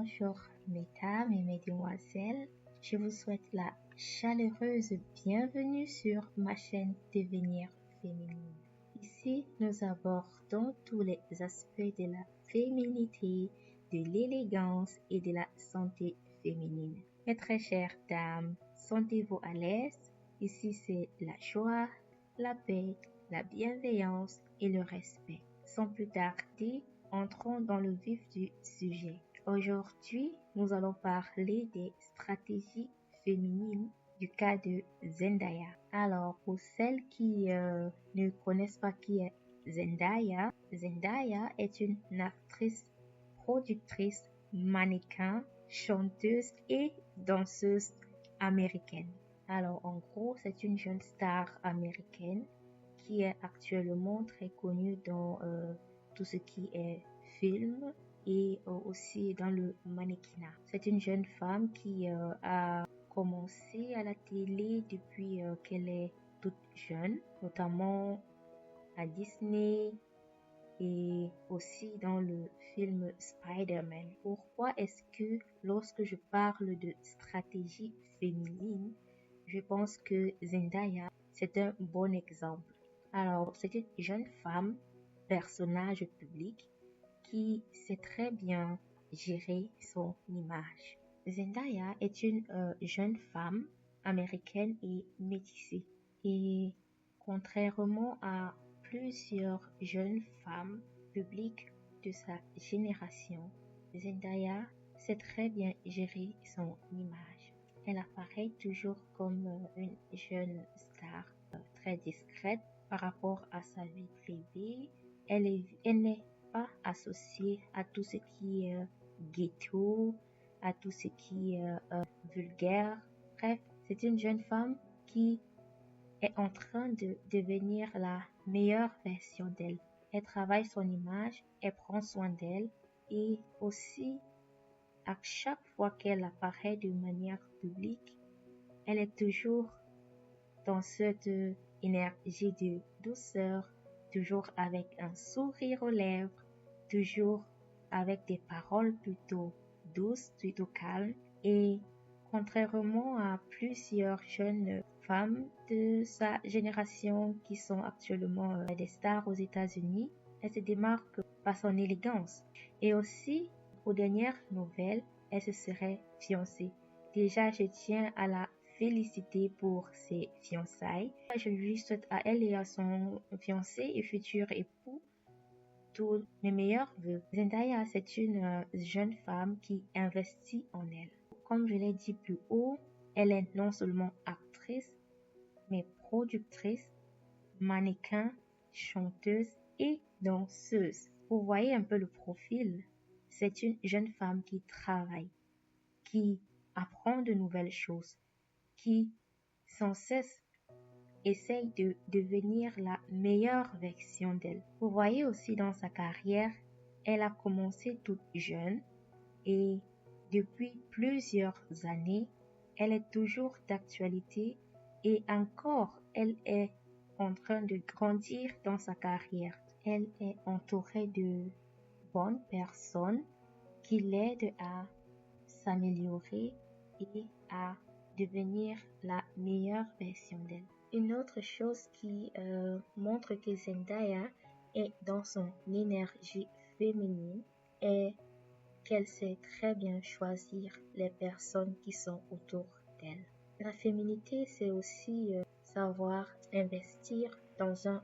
Bonjour mesdames et mesdemoiselles, je vous souhaite la chaleureuse bienvenue sur ma chaîne Devenir féminine. Ici, nous abordons tous les aspects de la féminité, de l'élégance et de la santé féminine. Mes très chères dames, sentez-vous à l'aise? Ici, c'est la joie, la paix, la bienveillance et le respect. Sans plus tarder, entrons dans le vif du sujet. Aujourd'hui, nous allons parler des stratégies féminines du cas de Zendaya. Alors, pour celles qui ne connaissent pas qui est Zendaya, Zendaya est une actrice, productrice, mannequin, chanteuse et danseuse américaine. Alors, en gros, c'est une jeune star américaine qui est actuellement très connue dans tout ce qui est film et aussi dans le mannequinat. C'est une jeune femme qui a commencé à la télé depuis qu'elle est toute jeune, notamment à Disney et aussi dans le film Spider-Man. Pourquoi est-ce que lorsque je parle de stratégie féminine, je pense que Zendaya, c'est un bon exemple. Alors, c'est une jeune femme, personnage public, qui sait très bien gérer son image. Zendaya est une jeune femme américaine et métissée. Et contrairement à plusieurs jeunes femmes publiques de sa génération, Zendaya sait très bien gérer son image. Elle apparaît toujours comme une jeune star très discrète par rapport à sa vie privée. Elle n'est pas associée à tout ce qui est ghetto, à tout ce qui est vulgaire. Bref, c'est une jeune femme qui est en train de devenir la meilleure version d'elle. Elle travaille son image, elle prend soin d'elle et aussi à chaque fois qu'elle apparaît de manière publique, elle est toujours dans cette énergie de douceur, toujours avec un sourire aux lèvres, toujours avec des paroles plutôt douces, plutôt calmes. Et contrairement à plusieurs jeunes femmes de sa génération qui sont actuellement des stars aux États-Unis, elle se démarque par son élégance. Et aussi, aux dernières nouvelles, elle se serait fiancée. Déjà, je tiens à la féliciter pour ses fiançailles. Je lui souhaite à elle et à son fiancé et futur époux tous mes meilleurs vœux. Zendaya, c'est une jeune femme qui investit en elle. Comme je l'ai dit plus haut, elle est non seulement actrice, mais productrice, mannequin, chanteuse et danseuse. Vous voyez un peu le profil. C'est une jeune femme qui travaille, qui apprend de nouvelles choses, qui sans cesse essaye de devenir la meilleure version d'elle. Vous voyez aussi dans sa carrière, elle a commencé toute jeune et depuis plusieurs années, elle est toujours d'actualité et encore, elle est en train de grandir dans sa carrière. Elle est entourée de bonnes personnes qui l'aident à s'améliorer et à devenir la meilleure version d'elle. Une autre chose qui montre que Zendaya est dans son énergie féminine est qu'elle sait très bien choisir les personnes qui sont autour d'elle. La féminité, c'est aussi savoir investir dans un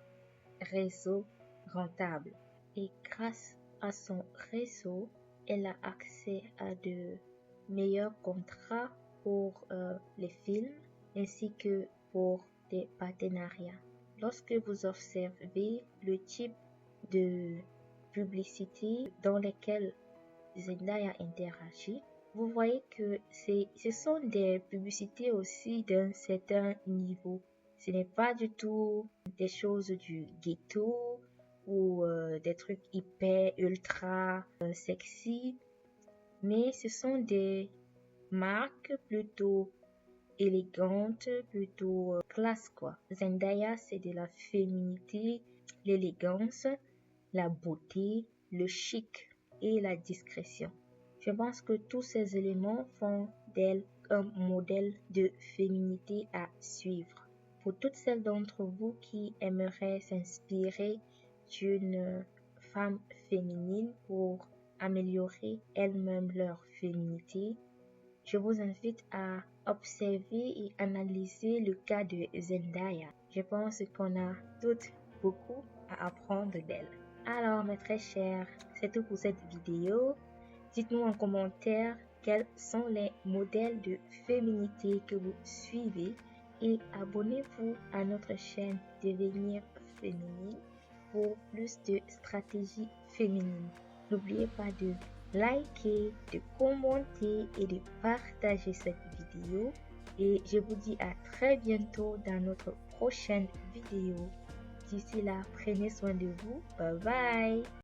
réseau rentable. Et grâce à son réseau, elle a accès à de meilleurs contrats pour les films ainsi que pour des partenariats. Lorsque vous observez le type de publicité dans lesquelles Zendaya interagit, vous voyez que ce sont des publicités aussi d'un certain niveau. Ce n'est pas du tout des choses du ghetto ou des trucs hyper ultra sexy, mais ce sont des marques plutôt élégantes, plutôt classe quoi. Zendaya, c'est de la féminité, l'élégance, la beauté, le chic et la discrétion. Je pense que tous ces éléments font d'elle un modèle de féminité à suivre. Pour toutes celles d'entre vous qui aimeraient s'inspirer d'une femme féminine pour améliorer elles-mêmes leur féminité, je vous invite à observer et analyser le cas de Zendaya. Je pense qu'on a toutes beaucoup à apprendre d'elle. Alors, mes très chers, c'est tout pour cette vidéo. Dites-nous en commentaire quels sont les modèles de féminité que vous suivez et abonnez-vous à notre chaîne Devenir féminine pour plus de stratégies féminines. N'oubliez pas de liker, de commenter et de partager cette vidéo. Et je vous dis à très bientôt dans notre prochaine vidéo. D'ici là, prenez soin de vous. Bye bye.